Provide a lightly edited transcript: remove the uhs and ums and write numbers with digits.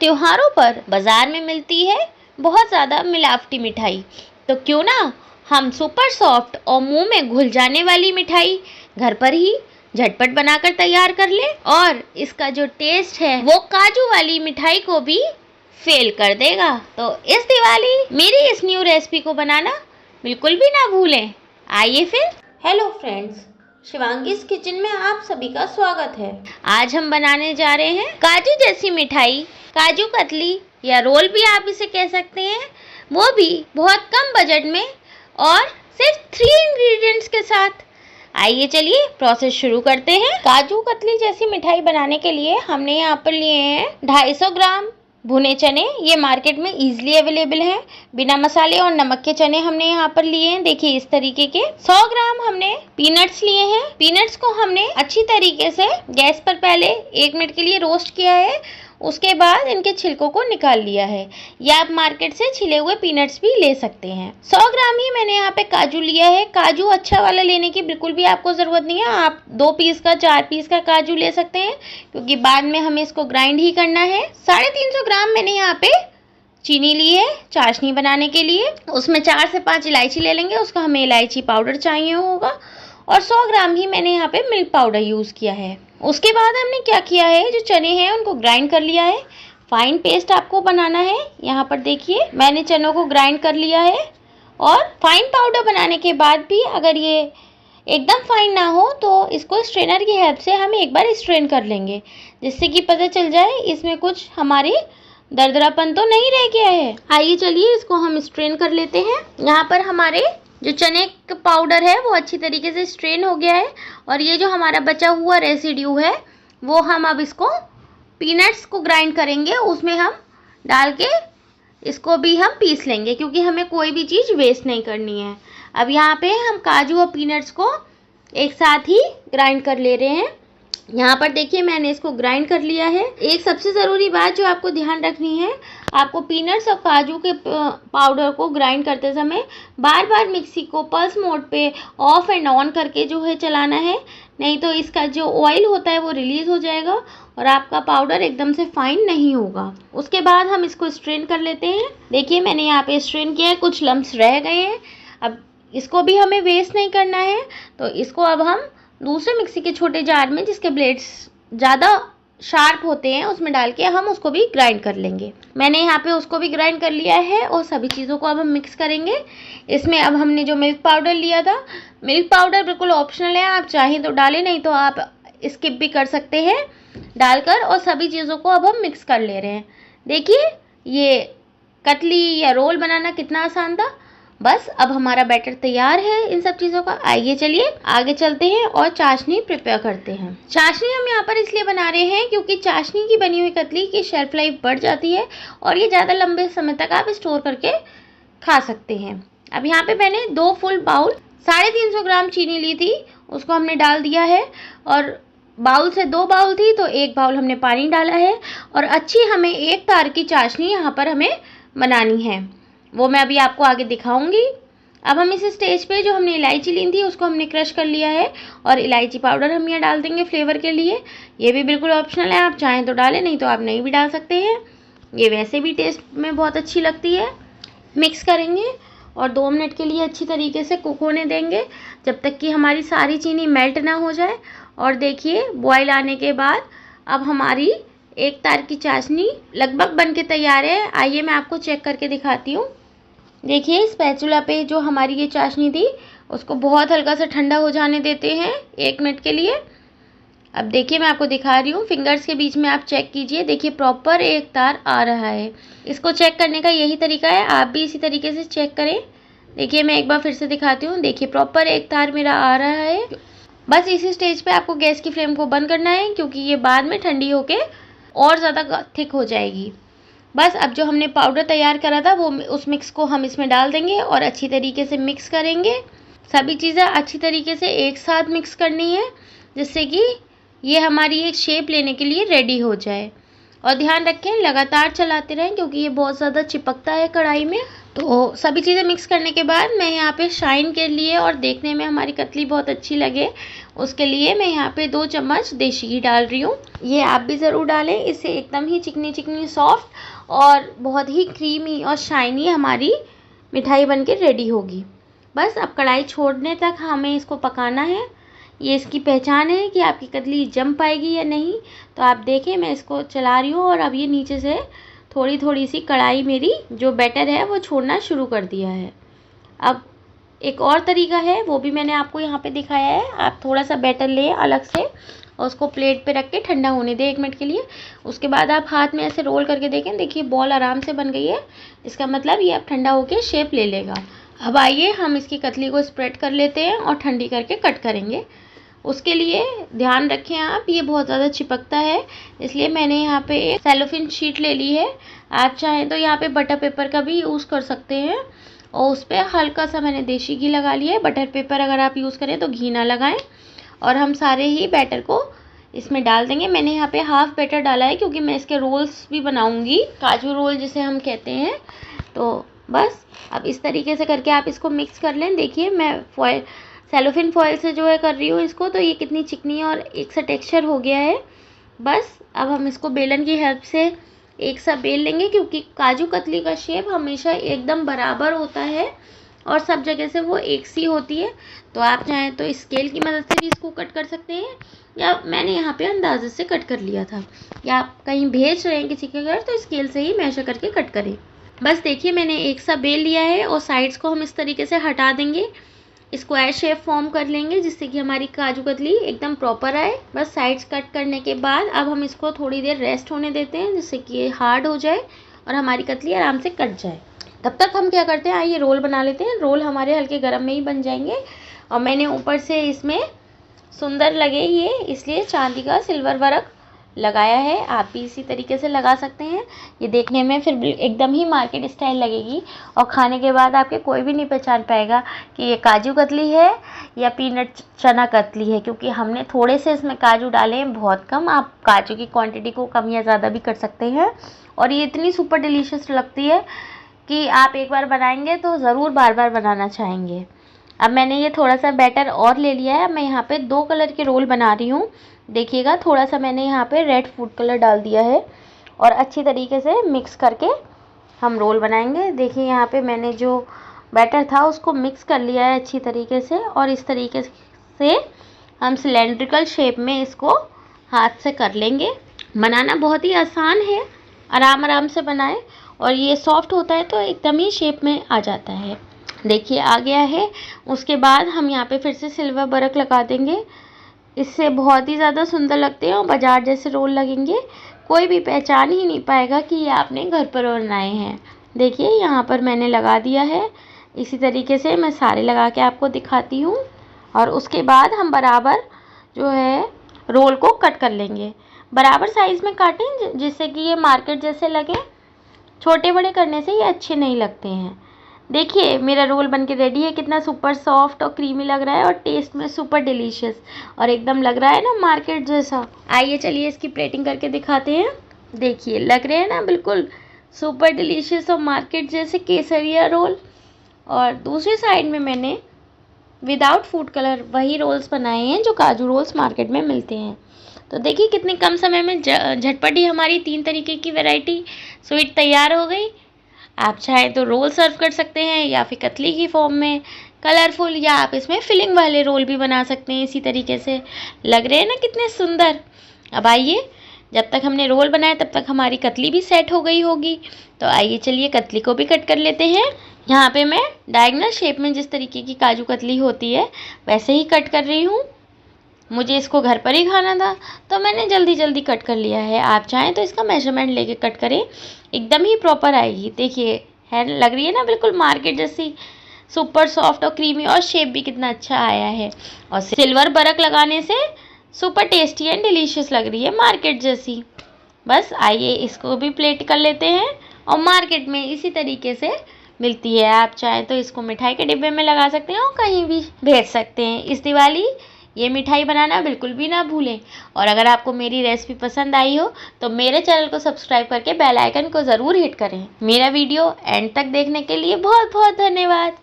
त्योहारों पर बाजार में मिलती है बहुत ज़्यादा मिलावटी मिठाई, तो क्यों ना हम सुपर सॉफ्ट और मुंह में घुल जाने वाली मिठाई घर पर ही झटपट बनाकर तैयार कर लें। और इसका जो टेस्ट है वो काजू वाली मिठाई को भी फेल कर देगा। तो इस दिवाली मेरी इस न्यू रेसिपी को बनाना बिल्कुल भी ना भूलें। आइए फिर। हेलो फ्रेंड्स, शिवांगीज किचन में आप सभी का स्वागत है। आज हम बनाने जा रहे हैं काजू जैसी मिठाई, काजू कतली या रोल भी आप इसे कह सकते हैं, वो भी बहुत कम बजट में और सिर्फ 3 इंग्रेडिएंट्स के साथ। आइए चलिए प्रोसेस शुरू करते हैं। काजू कतली जैसी मिठाई बनाने के लिए हमने यहाँ पर लिए हैं 250 ग्राम भुने चने। ये मार्केट में इजीली अवेलेबल हैं। बिना मसाले और नमक के चने हमने यहाँ पर लिए हैं, देखिए इस तरीके के। 100 ग्राम हमने पीनट्स लिए हैं। पीनट्स को हमने अच्छी तरीके से गैस पर पहले 1 मिनट के लिए रोस्ट किया है, उसके बाद इनके छिलकों को निकाल लिया है। या आप मार्केट से छिले हुए पीनट्स भी ले सकते हैं। 100 ग्राम ही मैंने यहाँ पे काजू लिया है। काजू अच्छा वाला लेने की बिल्कुल भी आपको ज़रूरत नहीं है, आप 2 पीस का 4 पीस का काजू ले सकते हैं, क्योंकि बाद में हमें इसको ग्राइंड ही करना है। 350 ग्राम मैंने यहाँ पे चीनी ली है चाशनी बनाने के लिए। उसमें 4 से 5 इलायची ले लेंगे, उसका हमें इलायची पाउडर चाहिए होगा। और 100 ग्राम ही मैंने यहाँ पे मिल्क पाउडर यूज़ किया है। उसके बाद हमने क्या किया है, जो चने हैं उनको ग्राइंड कर लिया है। फाइन पेस्ट आपको बनाना है। यहाँ पर देखिए मैंने चनों को ग्राइंड कर लिया है। और फाइन पाउडर बनाने के बाद भी अगर ये एकदम फाइन ना हो तो इसको स्ट्रेनर की हेल्प से हम एक बार स्ट्रेन कर लेंगे, जिससे कि पता चल जाए इसमें कुछ हमारे दरदरापन तो नहीं रह गया है। आइए चलिए इसको हम स्ट्रेन कर लेते हैं। यहाँ पर हमारे जो चने का पाउडर है वो अच्छी तरीके से स्ट्रेन हो गया है। और ये जो हमारा बचा हुआ रेसिड्यू है वो हम अब इसको पीनट्स को ग्राइंड करेंगे, उसमें हम डाल के इसको भी हम पीस लेंगे, क्योंकि हमें कोई भी चीज़ वेस्ट नहीं करनी है। अब यहाँ पे हम काजू और पीनट्स को एक साथ ही ग्राइंड कर ले रहे हैं। यहाँ पर देखिए मैंने इसको ग्राइंड कर लिया है। एक सबसे ज़रूरी बात जो आपको ध्यान रखनी है, आपको पीनट्स और काजू के पाउडर को ग्राइंड करते समय बार बार मिक्सी को पल्स मोड पे ऑफ एंड ऑन करके जो है चलाना है, नहीं तो इसका जो ऑयल होता है वो रिलीज़ हो जाएगा और आपका पाउडर एकदम से फाइन नहीं होगा। उसके बाद हम इसको स्ट्रेन कर लेते हैं। देखिए मैंने यहाँ पे स्ट्रेन किया है, कुछ लम्स रह गए हैं। अब इसको भी हमें वेस्ट नहीं करना है, तो इसको अब हम दूसरे मिक्सी के छोटे जार में, जिसके ब्लेड्स ज़्यादा शार्प होते हैं, उसमें डाल के हम उसको भी ग्राइंड कर लेंगे। मैंने यहाँ पे उसको भी ग्राइंड कर लिया है और सभी चीज़ों को अब हम मिक्स करेंगे। इसमें अब हमने जो मिल्क पाउडर लिया था, मिल्क पाउडर बिल्कुल ऑप्शनल है, आप चाहें तो डालें, नहीं तो आप स्किप भी कर सकते हैं डालकर। और सभी चीज़ों को अब हम मिक्स कर ले रहे हैं। देखिए ये कतली या रोल बनाना कितना आसान था। बस अब हमारा बैटर तैयार है इन सब चीज़ों का। आइए चलिए आगे चलते हैं और चाशनी प्रिपेयर करते हैं। चाशनी हम यहाँ पर इसलिए बना रहे हैं क्योंकि चाशनी की बनी हुई कतली की शेल्फ लाइफ बढ़ जाती है और ये ज़्यादा लंबे समय तक आप स्टोर करके खा सकते हैं। अब यहाँ पे मैंने 2 फुल बाउल 350 ग्राम चीनी ली थी, उसको हमने डाल दिया है। और बाउल से 2 बाउल थी तो 1 बाउल हमने पानी डाला है। और अच्छी हमें 1 तार की चाशनी यहाँ पर हमें बनानी है, वो मैं अभी आपको आगे दिखाऊंगी। अब हम इस स्टेज पे जो हमने इलायची ली थी उसको हमने क्रश कर लिया है और इलायची पाउडर हम यहाँ डाल देंगे फ्लेवर के लिए। ये भी बिल्कुल ऑप्शनल है, आप चाहें तो डालें, नहीं तो आप नहीं भी डाल सकते हैं। ये वैसे भी टेस्ट में बहुत अच्छी लगती है। मिक्स करेंगे और 2 मिनट के लिए अच्छी तरीके से कुक होने देंगे, जब तक कि हमारी सारी चीनी मेल्ट ना हो जाए। और देखिए बॉयल आने के बाद अब हमारी 1 तार की चाशनी लगभग बन के तैयार है। आइए मैं आपको चेक करके दिखाती हूँ। देखिए स्पैचुला पे जो हमारी ये चाशनी थी उसको बहुत हल्का सा ठंडा हो जाने देते हैं 1 मिनट के लिए। अब देखिए मैं आपको दिखा रही हूँ, फिंगर्स के बीच में आप चेक कीजिए, देखिए प्रॉपर 1 तार आ रहा है। इसको चेक करने का यही तरीका है, आप भी इसी तरीके से चेक करें। देखिए मैं एक बार फिर से दिखाती हूँ, देखिए प्रॉपर 1 तार मेरा आ रहा है। बस इसी स्टेज पे आपको गैस की फ्लेम को बंद करना है, क्योंकि ये बाद में ठंडी होके और ज़्यादा थिक हो जाएगी। बस अब जो हमने पाउडर तैयार करा था वो उस मिक्स को हम इसमें डाल देंगे और अच्छी तरीके से मिक्स करेंगे। सभी चीज़ें अच्छी तरीके से एक साथ मिक्स करनी है, जिससे कि ये हमारी एक शेप लेने के लिए रेडी हो जाए। और ध्यान रखें लगातार चलाते रहें, क्योंकि ये बहुत ज़्यादा चिपकता है कढ़ाई में। तो सभी चीज़ें मिक्स करने के बाद मैं यहाँ पे शाइन के लिए और देखने में हमारी कतली बहुत अच्छी लगे उसके लिए मैं यहाँ पे 2 चम्मच देशी घी डाल रही हूँ। ये आप भी ज़रूर डालें, इससे एकदम ही चिकनी चिकनी सॉफ्ट और बहुत ही क्रीमी और शाइनी हमारी मिठाई बनके रेडी होगी। बस अब कढ़ाई छोड़ने तक हमें इसको पकाना है। ये इसकी पहचान है कि आपकी कतली जम पाएगी या नहीं। तो आप देखें, मैं इसको चला रही हूँ और अब ये नीचे से थोड़ी थोड़ी सी कढ़ाई मेरी जो बैटर है वो छोड़ना शुरू कर दिया है। अब एक और तरीका है, वो भी मैंने आपको यहाँ पे दिखाया है। आप थोड़ा सा बैटर लें अलग से और उसको प्लेट पे रख के ठंडा होने दें 1 मिनट के लिए। उसके बाद आप हाथ में ऐसे रोल करके देखें, देखिए बॉल आराम से बन गई है। इसका मतलब ये अब ठंडा होकर शेप ले लेगा। अब आइए हम इसकी कतली को स्प्रेड कर लेते हैं और ठंडी करके कट करेंगे। उसके लिए ध्यान रखें आप, ये बहुत ज़्यादा चिपकता है, इसलिए मैंने यहाँ पे एक सेलोफिन शीट ले ली है। आप चाहें तो यहाँ पे बटर पेपर का भी यूज़ कर सकते हैं और उस पर हल्का सा मैंने देसी घी लगा लिया है। बटर पेपर अगर आप यूज़ करें तो घी ना लगाएं। और हम सारे ही बैटर को इसमें डाल देंगे। मैंने यहाँ पे हाफ बैटर डाला है क्योंकि मैं इसके रोल्स भी बनाऊँगी, काजू रोल जिसे हम कहते हैं। तो बस अब इस तरीके से करके आप इसको मिक्स कर लें। देखिए मैं सेलोफिन फॉयल से जो है कर रही हूँ इसको, तो ये कितनी चिकनी और एक सा टेक्सचर हो गया है। बस अब हम इसको बेलन की हेल्प से एक सा बेल लेंगे, क्योंकि काजू कतली का शेप हमेशा एकदम बराबर होता है और सब जगह से वो एक सी होती है। तो आप चाहें तो स्केल की मदद से भी इसको कट कर सकते हैं, या मैंने यहाँ पे अंदाजे से कट कर लिया था। या आप कहीं भेज रहे हैं किसी के घर तो स्केल से ही मेजर करके कट करें। बस देखिए मैंने एक सा बेल लिया है और साइड्स को हम इस तरीके से हटा देंगे, स्क्वायर शेप फॉर्म कर लेंगे जिससे कि हमारी काजू कतली एकदम प्रॉपर आए। बस साइड्स कट करने के बाद अब हम इसको थोड़ी देर रेस्ट होने देते हैं, जिससे कि ये हार्ड हो जाए और हमारी कतली आराम से कट जाए। तब तक हम क्या करते हैं, आइए रोल बना लेते हैं। रोल हमारे हल्के गर्म में ही बन जाएंगे। और मैंने ऊपर से इसमें सुंदर लगे ये इसलिए चांदी का सिल्वर वर्क लगाया है। आप भी इसी तरीके से लगा सकते हैं। ये देखने में फिर एकदम ही मार्केट स्टाइल लगेगी और खाने के बाद आपके कोई भी नहीं पहचान पाएगा कि ये काजू कतली है या पीनट चना कतली है, क्योंकि हमने थोड़े से इसमें काजू डाले हैं, बहुत कम। आप काजू की क्वांटिटी को कम या ज़्यादा भी कर सकते हैं। और ये इतनी सुपर डिलीशियस लगती है कि आप एक बार बनाएंगे तो ज़रूर बार बार बनाना चाहेंगे। अब मैंने ये थोड़ा सा बैटर और ले लिया है। मैं यहाँ पे 2 कलर के रोल बना रही हूँ। देखिएगा थोड़ा सा मैंने यहाँ पे रेड फूड कलर डाल दिया है और अच्छी तरीके से मिक्स करके हम रोल बनाएंगे। देखिए यहाँ पे मैंने जो बैटर था उसको मिक्स कर लिया है अच्छी तरीके से, और इस तरीके से हम सिलेंड्रिकल शेप में इसको हाथ से कर लेंगे। बनाना बहुत ही आसान है, आराम आराम से बनाएं और ये सॉफ्ट होता है तो एकदम ही शेप में आ जाता है। देखिए आ गया है। उसके बाद हम यहाँ पे फिर से सिल्वर वर्क लगा देंगे, इससे बहुत ही ज़्यादा सुंदर लगते हैं और बाजार जैसे रोल लगेंगे। कोई भी पहचान ही नहीं पाएगा कि ये आपने घर पर बनाए हैं। देखिए यहाँ पर मैंने लगा दिया है। इसी तरीके से मैं सारे लगा के आपको दिखाती हूँ। और उसके बाद हम बराबर जो है रोल को कट कर लेंगे। बराबर साइज़ में काटें जिससे कि ये मार्केट जैसे लगे। छोटे बड़े करने से ये अच्छे नहीं लगते हैं। देखिए मेरा रोल बनके रेडी है। कितना सुपर सॉफ्ट और क्रीमी लग रहा है और टेस्ट में सुपर डिलीशियस, और एकदम लग रहा है ना मार्केट जैसा। आइए चलिए इसकी प्लेटिंग करके दिखाते हैं। देखिए लग रहे हैं ना बिल्कुल सुपर डिलीशियस और मार्केट जैसे केसरिया रोल। और दूसरी साइड में मैंने विदाउट फूड कलर वही रोल्स बनाए हैं जो काजू रोल्स मार्केट में मिलते हैं। तो देखिए कितने कम समय में झटपट ही हमारी 3 तरीके की वैरायटी स्वीट तैयार हो गई। आप चाहें तो रोल सर्व कर सकते हैं या फिर कतली की फॉर्म में कलरफुल, या आप इसमें फिलिंग वाले रोल भी बना सकते हैं। इसी तरीके से लग रहे हैं ना कितने सुंदर। अब आइए, जब तक हमने रोल बनाया तब तक हमारी कतली भी सेट हो गई होगी। तो आइए चलिए कतली को भी कट कर लेते हैं। यहाँ पे मैं डायगोनल शेप में जिस तरीके की काजू कतली होती है वैसे ही कट कर रही हूँ। मुझे इसको घर पर ही खाना था तो मैंने जल्दी जल्दी कट कर लिया है। आप चाहें तो इसका मेजरमेंट लेके कट करें, एकदम ही प्रॉपर आएगी। देखिए है, लग रही है ना बिल्कुल मार्केट जैसी, सुपर सॉफ्ट और क्रीमी, और शेप भी कितना अच्छा आया है। और सिल्वर बरक लगाने से सुपर टेस्टी एंड डिलीशियस लग रही है मार्केट जैसी। बस आइए इसको भी प्लेट कर लेते हैं। और मार्केट में इसी तरीके से मिलती है। आप चाहें तो इसको मिठाई के डिब्बे में लगा सकते हैं और कहीं भी भेज सकते हैं। इस दिवाली ये मिठाई बनाना बिल्कुल भी ना भूलें। और अगर आपको मेरी रेसिपी पसंद आई हो तो मेरे चैनल को सब्सक्राइब करके बेल आइकन को ज़रूर हिट करें। मेरा वीडियो एंड तक देखने के लिए बहुत बहुत धन्यवाद।